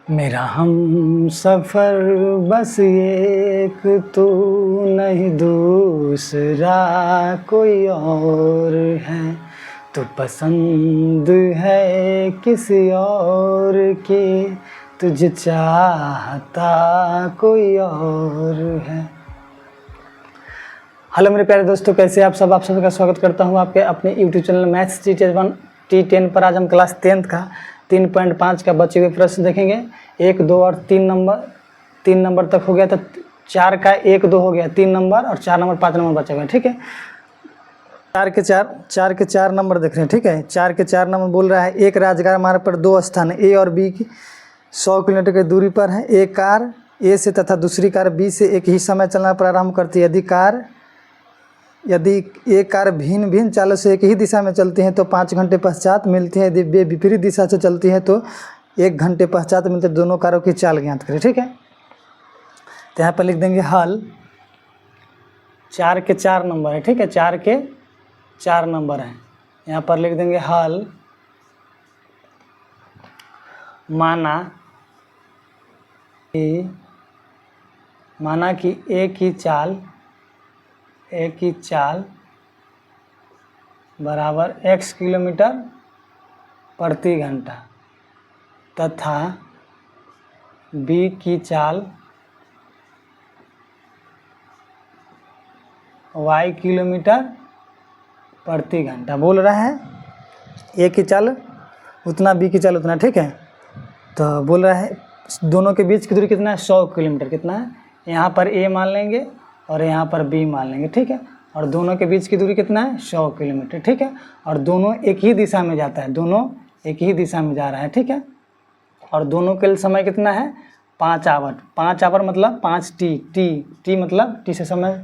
मेरा हम सफ़र बस एक तू नहीं दूसरा कोई और है, तू पसंद है किसी और की, तुझे चाहता कोई और है। हेलो मेरे प्यारे दोस्तों, कैसे आप सब का स्वागत करता हूं आपके अपने YouTube चैनल मैथ्स T10 पर। आज हम क्लास 10th का 3.5 का बचे हुए प्रश्न देखेंगे। 1, 2 और 3 नंबर तक हो गया, तो 4 का 1, 2 हो गया, 3 नंबर और 4 नंबर 5 नंबर बचे हुए हैं। ठीक है, 4 के 4 नंबर देख रहे हैं। ठीक है, 4 के 4 नंबर बोल रहा है, एक राजगार मार्ग पर 2 स्थान ए और बी की 100 किलोमीटर की दूरी पर है। एक कार ए से तथा दूसरी कार बी से एक ही समय चलना प्रारंभ करती है। यदि एक कार भिन्न भिन्न चालों से एक ही दिशा में चलती हैं तो 5 घंटे पश्चात मिलती है। यदि वे विपरीत दिशा से चलती हैं तो 1 घंटे पश्चात मिलते हैं। दोनों कारों की चाल ज्ञात करें। ठीक है, तो यहाँ पर लिख देंगे हल। 4 के 4 नंबर है। ठीक है, 4 के 4 नंबर हैं। यहाँ पर लिख देंगे हल। माना कि एक ही चाल बराबर x किलोमीटर प्रति घंटा तथा b की चाल y किलोमीटर प्रति घंटा। बोल रहा है a की चाल उतना, b की चाल उतना। ठीक है, तो बोल रहा है दोनों के बीच की दूरी कितना है, 100 किलोमीटर। कितना है, यहाँ पर a मान लेंगे और यहाँ पर b मान लेंगे। ठीक है, और दोनों के बीच की दूरी कितना है, 100 किलोमीटर। ठीक है, और दोनों एक ही दिशा में जाता है, दोनों एक ही दिशा में जा रहा है। ठीक है, और दोनों के लिए समय कितना है, 5 आवर। 5 आवर मतलब 5 टी मतलब टी से समय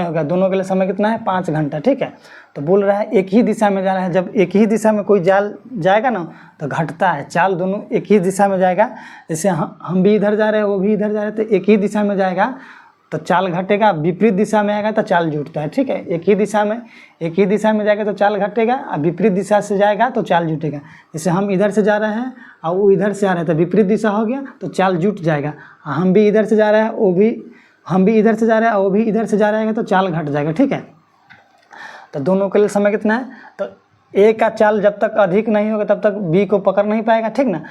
हो गया। दोनों के लिए समय कितना है, 5 घंटा। ठीक है, तो बोल रहा है एक ही दिशा में जा रहा है। जब एक ही दिशा में कोई जाल जाएगा ना तो घटता है, चाल दोनों एक ही दिशा में जाएगा। जैसे हम भी इधर जा रहे हैं, वो भी इधर जा रहे हैं, तो एक ही दिशा में जाएगा तो चाल घटेगा। विपरीत दिशा में आएगा तो चाल जुटता है। ठीक है, एक ही दिशा में जाएगा तो चाल घटेगा, और विपरीत दिशा से जाएगा तो चाल जुटेगा। जैसे हम इधर से जा रहे हैं और वो इधर से आ रहे हैं तो विपरीत दिशा हो गया तो चाल जुट जाएगा। हम भी इधर से जा रहे हैं, हम भी इधर से जा रहे हैं और वो भी इधर से जा रहे हैं तो चाल घट जाएगा। ठीक है, तो दोनों के लिए समय कितना है, तो ए का चाल जब तक अधिक नहीं होगा तब तक बी को पकड़ नहीं पाएगा। ठीक ना,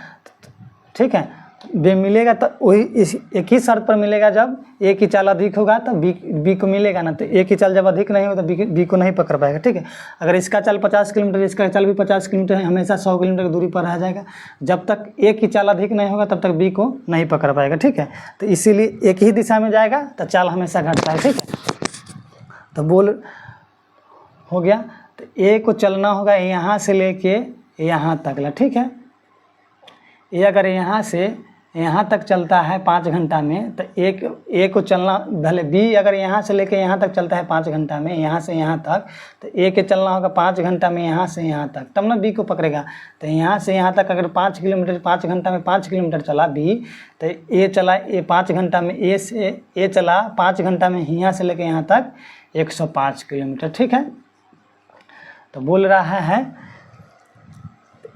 ठीक है, बे मिलेगा तो वही एक ही शर्त पर मिलेगा। जब ए की चाल अधिक होगा तो बी को मिलेगा ना, तो ए की चाल जब अधिक नहीं होगा तो बी को नहीं पकड़ पाएगा। ठीक है, अगर इसका चाल 50 किलोमीटर, इसका चाल भी 50 किलोमीटर है, हमेशा 100 किलोमीटर की दूरी पर रह जाएगा। जब तक ए की चाल अधिक नहीं होगा तब तक बी को नहीं पकड़ पाएगा। ठीक है, तो इसीलिए एक ही दिशा में जाएगा तो चाल हमेशा घटता है। ठीक है, तो बोल हो गया, तो ए को चलना होगा यहाँ से लेके यहाँ तक ला। ठीक है, ये अगर यहाँ से यहाँ तक चलता है 5 घंटा में, तो ए को चलना, भले बी अगर यहाँ से लेके यहाँ तक चलता है 5 घंटा में, यहाँ से यहाँ तक, तो ए के चलना होगा 5 घंटा में यहाँ से यहाँ तक, तब ना बी को पकड़ेगा। तो यहाँ से यहाँ तक अगर 5 किलोमीटर 5 घंटा में 5 किलोमीटर चला बी, तो ए चला 5 घंटा में, ए चला 5 घंटा में यहाँ से लेके यहाँ तक 105 किलोमीटर। ठीक है, तो बोल रहा है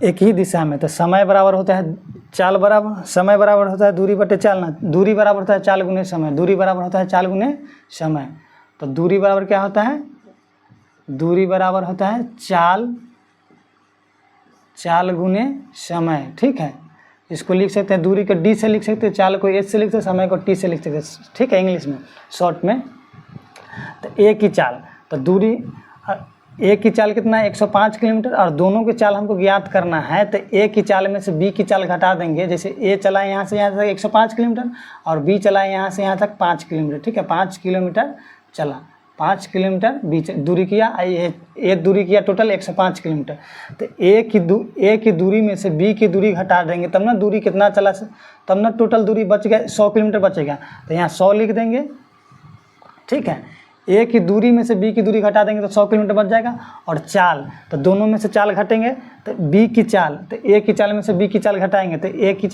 एक ही दिशा में, तो समय बराबर होता है चाल बराबर, समय बराबर होता है दूरी बटे चाल ना, दूरी बराबर होता है चाल गुने समय, दूरी बराबर होता है चाल गुने समय। तो दूरी बराबर क्या होता है, दूरी बराबर होता है चाल गुने समय। ठीक है, इसको लिख सकते हैं, दूरी को डी से लिख सकते हैं, चाल को एच से लिख सकते हैं, समय को टी से लिख सकते हैं। ठीक है, इंग्लिश में शॉर्ट में। तो ए की चाल, तो दूरी ए की चाल कितना है, 105 किलोमीटर, और दोनों की चाल हमको ज्ञात करना है। तो ए की चाल में से बी की चाल घटा देंगे। जैसे ए चला यहाँ से यहाँ तक 105 किलोमीटर और बी चला यहाँ से यहाँ तक 5 किलोमीटर। ठीक है, 5 किलोमीटर चला, 5 किलोमीटर बी दूरी किया, ए दूरी किया टोटल 105 किलोमीटर। तो ए की दूरी में से बी की दूरी घटा देंगे, तब ना दूरी कितना चला, तब ना टोटल दूरी बच गया, 100 किलोमीटर बचेगा। तो यहाँ 100 लिख देंगे। ठीक है, ए की दूरी में से बी की दूरी घटा देंगे तो 100 किलोमीटर बच जाएगा। और चाल, तो दोनों में से चाल घटेंगे, तो बी की चाल, तो ए की चाल में से बी की चाल घटाएंगे तो ए की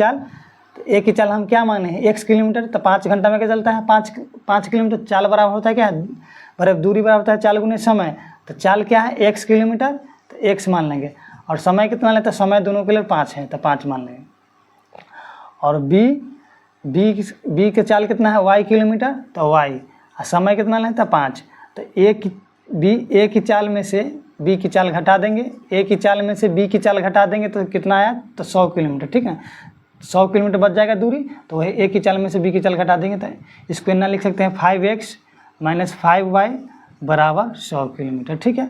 चाल हम क्या माने हैं, x किलोमीटर। तो 5 घंटा में क्या चलता है, 5 किलोमीटर। चाल बराबर होता है क्या, बराबर दूरी बराबर होता है चाल गुने समय। तो चाल क्या है, x किलोमीटर, तो x मान लेंगे। और समय कितना लेता है, समय दोनों के लिए 5 है तो 5 मान लेंगे। और बी के चाल कितना है y किलोमीटर, तो y, और समय कितना लेता है 5। तो ए की चाल में से बी की चाल घटा देंगे, ए की चाल में से बी की चाल घटा देंगे तो कितना आया, तो 100 किलोमीटर। ठीक है, 100 किलोमीटर बच जाएगा दूरी, तो वही ए की चाल में से बी की चाल घटा देंगे। तो इसको इतना लिख सकते हैं 5x - 5y बराबर 100 किलोमीटर। ठीक है,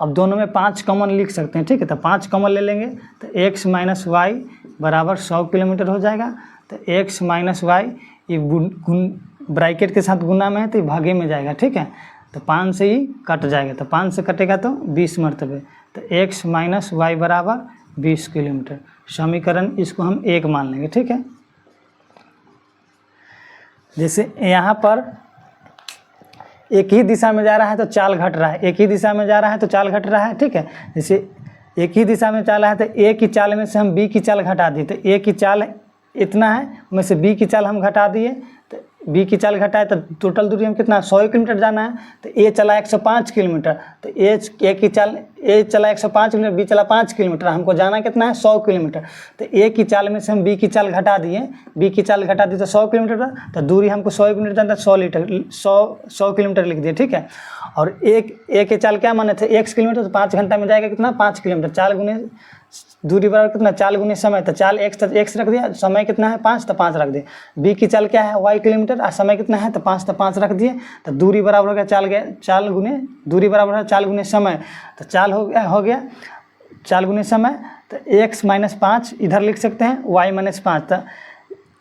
अब दोनों में 5 कॉमन लिख सकते हैं। ठीक है, तो 5 कॉमन ले लेंगे तो x - y बराबर 100 किलोमीटर हो जाएगा। तो x - y ये ब्रैकेट के साथ गुना में है तो ये भागे में जाएगा। ठीक है, तो 5 से ही कट जाएगा, तो 5 से कटेगा तो 20 मरतबे, तो x - y बराबर 20 किलोमीटर। समीकरण इसको हम 1 मान लेंगे। ठीक है, जैसे यहाँ पर एक ही दिशा में जा रहा है तो चाल घट रहा है, एक ही दिशा में जा रहा है तो चाल घट रहा है। ठीक है, जैसे एक ही दिशा में चाल है तो ए की चाल में से हम बी की चाल घटा दिए, तो ए की चाल इतना है, में से बी की चाल हम घटा दिए, तो बी की चाल घटाए तो टोटल दूरी हम कितना 100 किलोमीटर जाना है। तो ए चला 105 किलोमीटर, तो ए की चाल ए चला 105 किलोमीटर, बी चला 5 किलोमीटर, हमको जाना कितना है 100 किलोमीटर। तो ए की चाल में से हम बी की चाल घटा दिए, बी की चाल घटा दी तो 100 किलोमीटर, तो दूरी हमको 100 किलोमीटर जाना था, 100 किलोमीटर लिख दिए। ठीक है, और ए के चाल क्या माने थे 1 किलोमीटर, तो 5 घंटा में जाएगा कितना 5 किलोमीटर। चाल गुने दूरी बराबर कितना, चाल गुने समय, तो चाल x रख दिया, समय कितना है 5, तो 5 रख दिए। बी की चाल क्या है y किलोमीटर, और समय कितना है तो 5, तो 5 रख दिए। तो दूरी बराबर हो गया चाल गुने दूरी बराबर है चाल गुने समय, तो चाल हो गया चाल गुने समय। तो x - 5 इधर लिख सकते हैं, y - 5। तो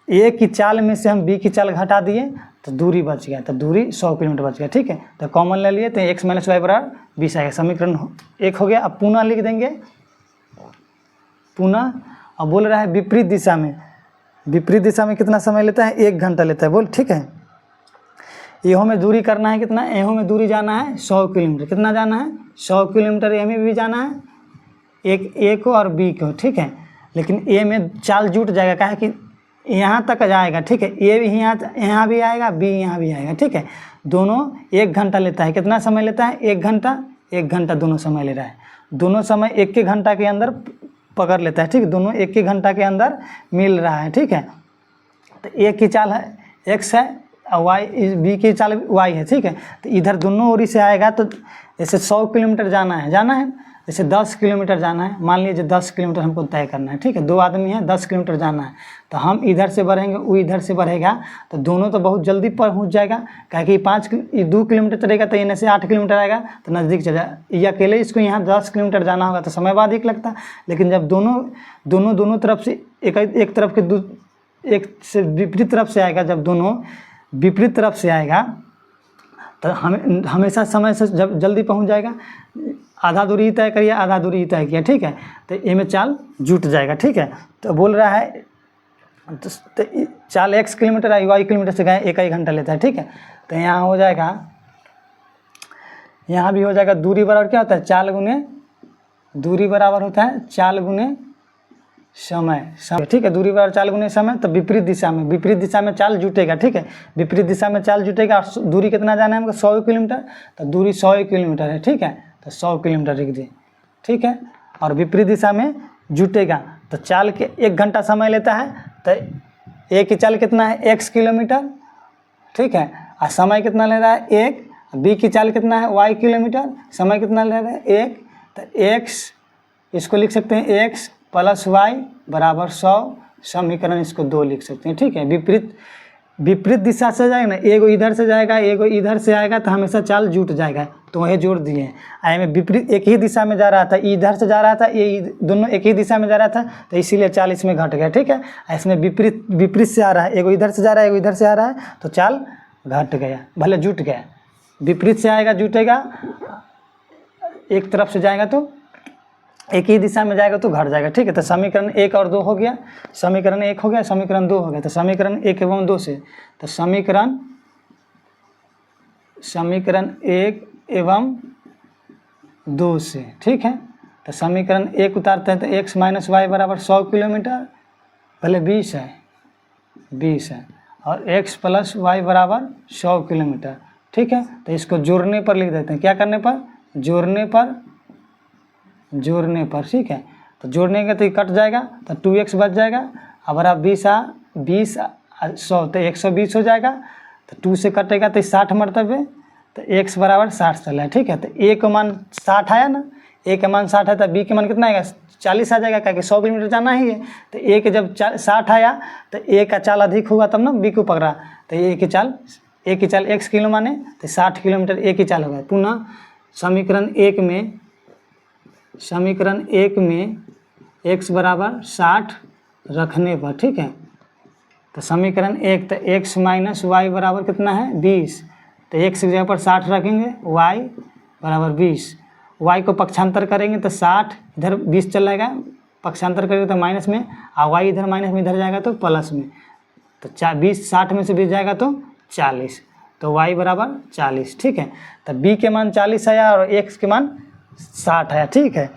ए की चाल में से हम बी की चाल घटा दिए तो दूरी बच गया, तो दूरी 100 किलोमीटर बच गया। ठीक है, तो कॉमन ले लिए तो x - y बराबर 20 आएगा। समीकरण 1 हो गया। अब पुनः लिख देंगे, पुनः अब बोल रहा है विपरीत दिशा में कितना समय लेता है 1 घंटा लेता है, बोल। ठीक है, एहो में दूरी करना है कितना, एहो में दूरी जाना है 100 किलोमीटर, कितना जाना है 100 किलोमीटर, ए में भी जाना है, एक ए को और बी को। ठीक है, लेकिन ए में चाल जुट जाएगा, क्या है कि यहाँ तक जाएगा। ठीक है, ए भी यहाँ भी आएगा, बी यहाँ भी आएगा। ठीक है, दोनों 1 घंटा लेता है, कितना समय लेता है 1 घंटा दोनों समय ले रहा है, दोनों समय 1 घंटा के अंदर पकड़ लेता है। ठीक है, दोनों 1 घंटा के अंदर मिल रहा है। ठीक है, तो ए की चाल है x है और y, बी की चाल y है। ठीक है, तो इधर दोनों ओरी से आएगा तो जैसे 100 किलोमीटर जाना है, जैसे 10 किलोमीटर जाना है, मान लीजिए 10 किलोमीटर हमको तय करना है। ठीक है, 2 आदमी हैं, 10 किलोमीटर जाना है, तो हम इधर से बढ़ेंगे, वो इधर से बढ़ेगा, तो दोनों तो बहुत जल्दी पहुंच जाएगा। क्या कि 2 किलोमीटर चलेगा तो इन्हें से 8 किलोमीटर आएगा तो नज़दीक चला जाएगा। ये अकेले इसको यहाँ 10 किलोमीटर जाना होगा तो समय बाद एक लगता, लेकिन जब दोनों तरफ से एक तरफ के एक से विपरीत तरफ से आएगा, जब दोनों विपरीत तरफ से आएगा तो हमेशा समय से जब जल्दी पहुँच जाएगा। आधा दूरी तय करिए, आधा दूरी तय किया। ठीक है, तो ए में चाल जुट जाएगा। ठीक है, तो बोल रहा है तो चाल x किलोमीटर और y किलोमीटर से गए 1 घंटा लेता है। ठीक है, तो यहाँ हो जाएगा, यहाँ भी हो जाएगा दूरी बराबर क्या होता है चाल गुने दूरी बराबर होता है चाल गुने समय। ठीक है, दूरी बराबर चाल गुने समय। तो विपरीत दिशा में चाल जुटेगा। ठीक है, विपरीत दिशा में चाल जुटेगा और दूरी कितना जाना है हमको 100 किलोमीटर, तो दूरी 100 किलोमीटर है। ठीक है, तो 100 किलोमीटर लिख दिए। ठीक है, और विपरीत दिशा में जुटेगा तो चाल के 1 घंटा समय लेता है, तो ए की चाल कितना है x किलोमीटर। ठीक है, और समय कितना ले रहा है 1, बी की चाल कितना है y किलोमीटर, समय कितना ले रहा है 1, तो x इसको लिख सकते हैं x + y बराबर 100। समीकरण इसको 2 लिख सकते हैं। ठीक है, विपरीत दिशा से जाएगा ना, एगो इधर से जाएगा, एगो इधर से आएगा, तो हमेशा चाल जुट जाएगा, तो वही जोड़ दिए हैं। आई में विपरीत एक ही दिशा में जा रहा था, इधर से जा रहा था, ये दोनों एक ही दिशा में जा रहा था, तो इसीलिए चाल इसमें घट गया। ठीक है, इसमें विपरीत से आ रहा है, एगो इधर से जा रहा है, एगो इधर से आ रहा है, तो चाल घट गया, भले जुट गया। विपरीत से आएगा जुटेगा, एक तरफ से जाएगा तो एक ही दिशा में जाएगा तो घट जाएगा। ठीक है, तो समीकरण 1 और 2 हो गया, समीकरण 1 हो गया, समीकरण 2 हो गया। तो समीकरण 1 एवं 2 से, तो समीकरण 1 एवं 2 से, ठीक है, तो समीकरण 1 उतारते हैं तो x - y बराबर 100 किलोमीटर, पहले 20 है और x + y बराबर 100 किलोमीटर। ठीक है, तो इसको जोड़ने पर लिख देते हैं, क्या करने पर, जोड़ने पर। ठीक है, तो जोड़ने का तो ये कट जाएगा, तो 2x बच जाएगा अब रहा 20 100 तो 120 हो जाएगा, तो 2 से कटेगा तो 60 मरतबे, तो x बराबर 60 चला है, ठीक है। तो a का मान 60 आया ना, a का मान 60 है, तो b के मान कितना आएगा 40 आ जाएगा, क्योंकि 100 किलोमीटर जाना ही है। तो a के जब 60 आया तो a का चाल अधिक होगा तब ना b को पकड़ा, तो a की चाल x किलो माने तो 60 किलोमीटर a की चाल होगा। पुनः समीकरण एक में x बराबर 60 रखने पर, ठीक है। तो समीकरण 1 तो x माइनस वाई बराबर कितना है 20, तो x की जगह पर 60 रखेंगे, y बराबर 20, y को पक्षांतर करेंगे तो 60 इधर 20 चल जाएगा, पक्षांतर करेंगे तो माइनस में, और y इधर माइनस में इधर जाएगा तो प्लस में, तो 20 60 में से 20 जाएगा तो 40, तो y बराबर 40, ठीक है। तो b के मान 40 आया और x के मान 60 आया, ठीक है।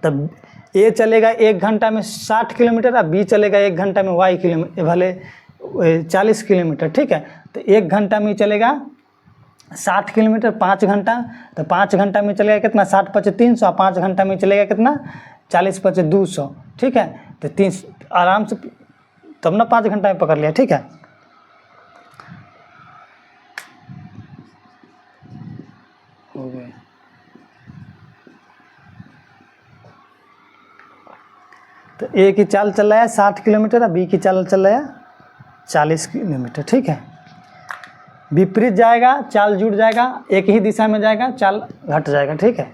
तब a चलेगा 1 घंटा में 60 किलोमीटर और b चलेगा 1 घंटा में y किलोमीटर भले 40 किलोमीटर, ठीक है। तो 1 घंटा में चलेगा 60 किलोमीटर 5 घंटा, तो 5 घंटा में चलेगा कितना 60 × 5 = 300, और 5 घंटा में चलेगा कितना 40 × 5 = 200, ठीक है। तो 3 आराम से तब ना 5 घंटा में पकड़ लिया, ठीक है। हो गया। तो ए की चाल चल रहा है 60 किलोमीटर और बी की चाल चल रहा है 40 किलोमीटर, ठीक है। विपरीत जाएगा चाल जुड़ जाएगा, एक ही दिशा में जाएगा चाल घट जाएगा, ठीक है।